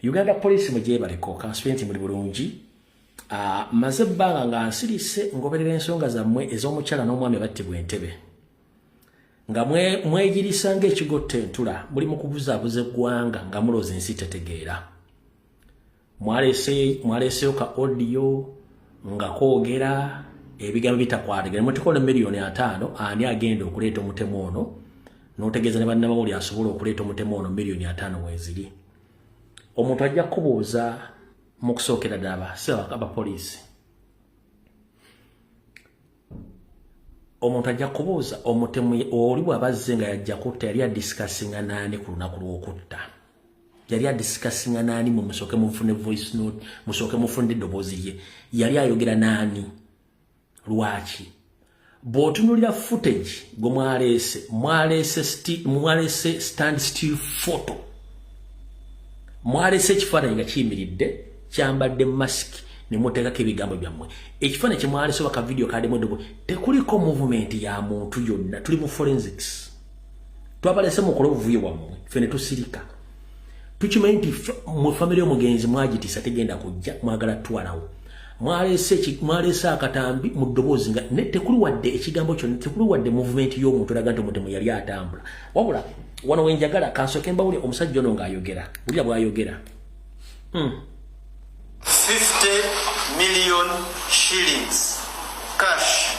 Uganda Police mujye baliko kansipenti muri bulungi maze bbanga nga nsirise ngoberera ensonga zammwe ez'omukyala n'omwami battibwa Entebbe nga mwegirisa ng'ekigotte ntula muli mu kubuzaabuza eggwanga nga muloza ensi tetegeera mwaleseyo ka audio nga koogera ebigambo bitakwatagana mutukola $5,000,000 ani agenda okuleeta omutemu ono n'otegeeza ne bannabawuli asobola okuleeta omutemu ono $5,000,000 weziri omuntu ajja kubuuza mu kusookera ddala abapoliisi omuntu ajja kubuuza omutemu oli bw'abazze nga yajja kutta yali adisikasinga naani ku lunaku lw'okutta yali adisikasinga naani mu musooke mufune voice note musooke mufune eddoboozi lye yali ayogera naani lwaki bw'otunuulira footage gwe mwaleese stand still photo mwaleese ekifaananyi nga kiyimiridde kyambadde masiki ne muteekako ebigambo byammwe ekifaananyi kye mwaleese baka video kaddemu eddobo tekuliko movement ya muntu yonna tuli mu forensics twabaleese mukole obuvuyo bwammwe ffe ne tusirika tukimanyi nti mu famire y'omugenzi mwagitiisa tegenda kujja mwagala twalawo mwaleese akatambi mu ddoboozi nga tekuli wadde ekigambo kyonna tekuli wadde movement y'omuntu eraga nti omutemu yali atambula wabula wano wenjagala kansooke mbawulire omusajja ono ng'ayogera wulira bw'ayogera 50 million shillings cash.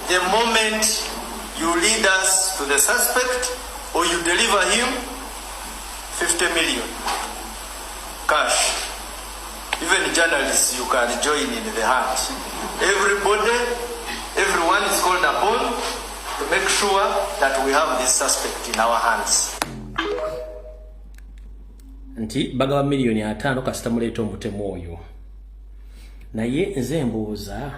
The moment you lead us to the suspect or you deliver him, 50 million cash. Even journalists, you can join in the hunt. Everyone is called upon to make sure that we have this suspect in our hands. Nti bagaba $5,000,000 kasita muleeta omutemu oyo naye nze mbuuza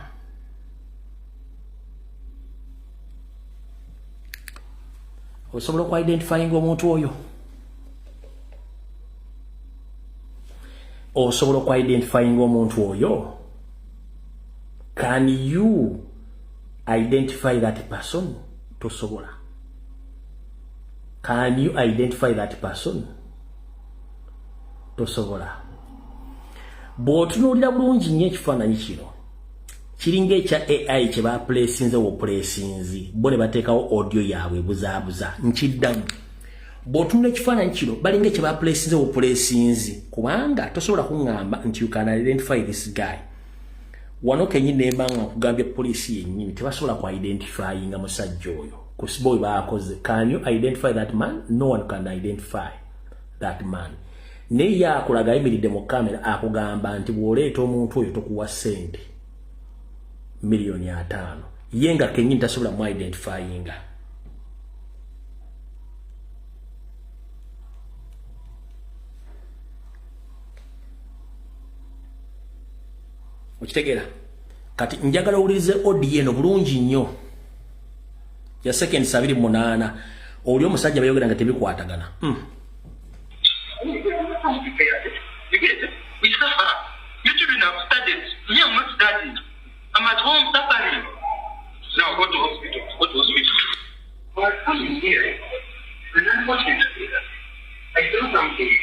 osobola okwidentifyinga omuntu oyo osobola okwidentifyinga omuntu oyo can you identify that person tosobola can you identify that person tosobola bw'otunuulira bulungi nnyo ekifaananyi kino kiringa ekya AI kye bapuleesinze opuleesinzi bo ne bateekawo audio yaabwe ebuzaabuza nkiddamu bw'otunula ekifaananyi kino balinga ekye bapuleesinze opuleesinzi kubanga tosobola kuŋŋamba nti you can identify this guy wano kenyini nemba nga nkugambye poliisi yennyini tebasobola ku identifyinga musajja oyo kusiba oyo baakoze can you identify that man no one can identify that man naye yakulaga ayimiridde mu kamera akugamba nti bw'oleeta omuntu oyo tokuwa ssente $5,000,000 ye nga kenyini tasobola mu identifyinga okitegeera kati njagala owulirize odi eno bulungi nnyo ya seconds 28 oli omusajja bayogera nga tebikwatagana We suffer. You children have studied. Me, I'm not studying. I'm at home suffering. Now go to hospital. Go to hospital. But coming here, and unfortunately, I do something.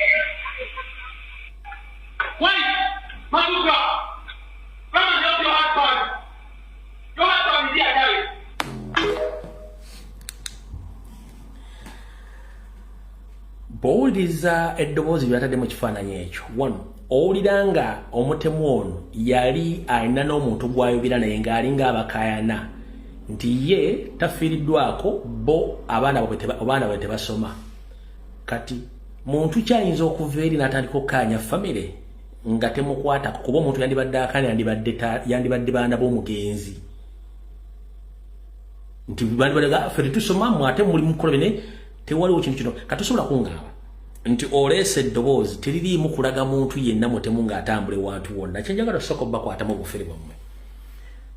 Why? Manuka! Come and help your husband. Your husband is here, Gary. bw'owuliriza eddoboozi lyatadde mu kifaananyi ekyo owulira nga omutemu ono yali alina n'omuntu gw'ayogera naye ng'ali ng'abakaayana nti ye tafiiriddwako bo abaana bwe tebasoma kati muntu kyayinza okuva eri n'atandika okkaanya famire nga temukwatako kuba omuntu yandibadde akaana yandibadde baana b'omugenzi nti bandibadde ffe tetusoma mwate muli mukola bene tewaliwo kintu kino katosobola kuŋŋamba nti oleese eddoboozi teririimu kulaga muntu yenna mutemu ng'atambula ewantu wonna kyenjagala tosooka obbakwatamu obufere bwammwe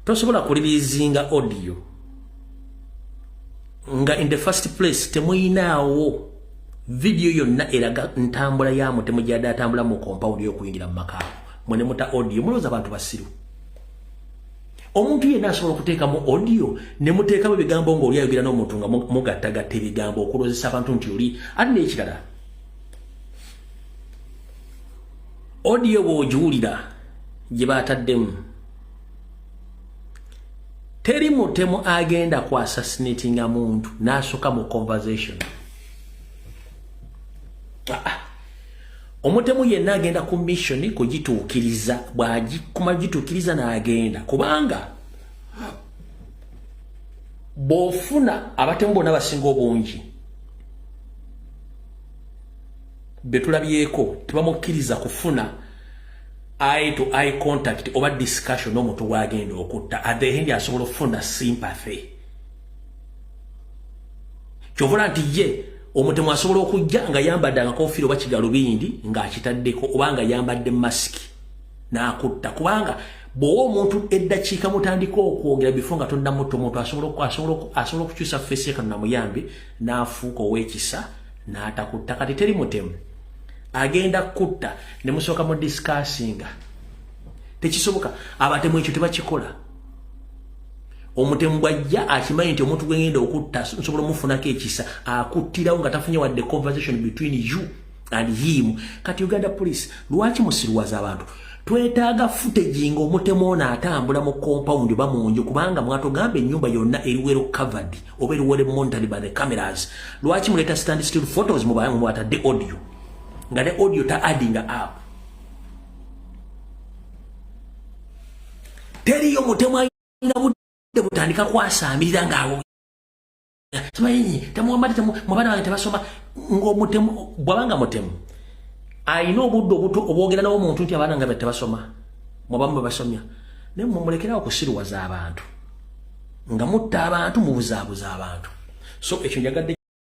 tosobola kuliriizinga audio nga in the first place temuyinaawo video yonna eraga ntambula ya mutemu gyadde atambula mu compound y'okuyingira mu makaawo mwene muta audio mulowooza abantu basiru omuntu yenna asobola okuteekamu audio ne muteekamu ebigambo ng'oli ayogera n'omuntu nga mugattagatta ebigambo okulozesa abantu nti oli ate n'ekirala audio bw'ogiwulira gye baataddemu teri mutemu agenda ku assassinatinga muntu n'asooka mu conversation. Omutemu yenna agenda ku mission kugituukiriza, bw'agikumala gituukiriza n'agenda, kubanga bw'ofuna abatemu bonna basinga obungi betulabyeko tebamukkiriza kufuna eye to eye contact oba discussion n'omuntu gw'agenda okutta, at the end asobola okufuna sympathy. Kyovula nti ye omutemu asobola okujja nga yambadde akakofiira oba kigalubindi ng'akitaddeko oba nga yambadde masiki n'akutta, kubanga bw'owa omuntu eddakiika mutandika okwogera bifo nga tonnamutta omuntu asobola okukyusa face ye kano namuyambe n'afuuka ow'ekisa n'atakutta. Kati teri mutemu agenda kutta ne musooka mu discussinga, tekisoboka. Abatemu ekyo tebakikola. Omutemu bw'ajja akimanyi nti omuntu gwengenda okutta nsobola omufunako ekisa, akuttirawo nga tafunye wadde conversation between you and him. Kati Uganda Police lwaki musiruwaza abantu? Twetaaga footage nga omutemu ono atambula mu compound oba mu nju, kubanga mwatugamba ennyumba yonna eriwero covered oba eriwero monitored by the cameras. Lwaki muleta stand still photos mwatadde audio nga ne audio ta adding up? Teriyo mutemu ayina budde butandika kwasamirira ng'awo simanyi temuwambadde mubana bange tebasoma ng'omutemu bw'abanga mutemu ayina obudde obuto obwogera nawo omuntu nti abaana nga tebasoma mwabamu babasomya, naye mumulekerawo okusiruwaza abantu nga mutta abantu mubuzaabuza abantu. So ekyo njagadde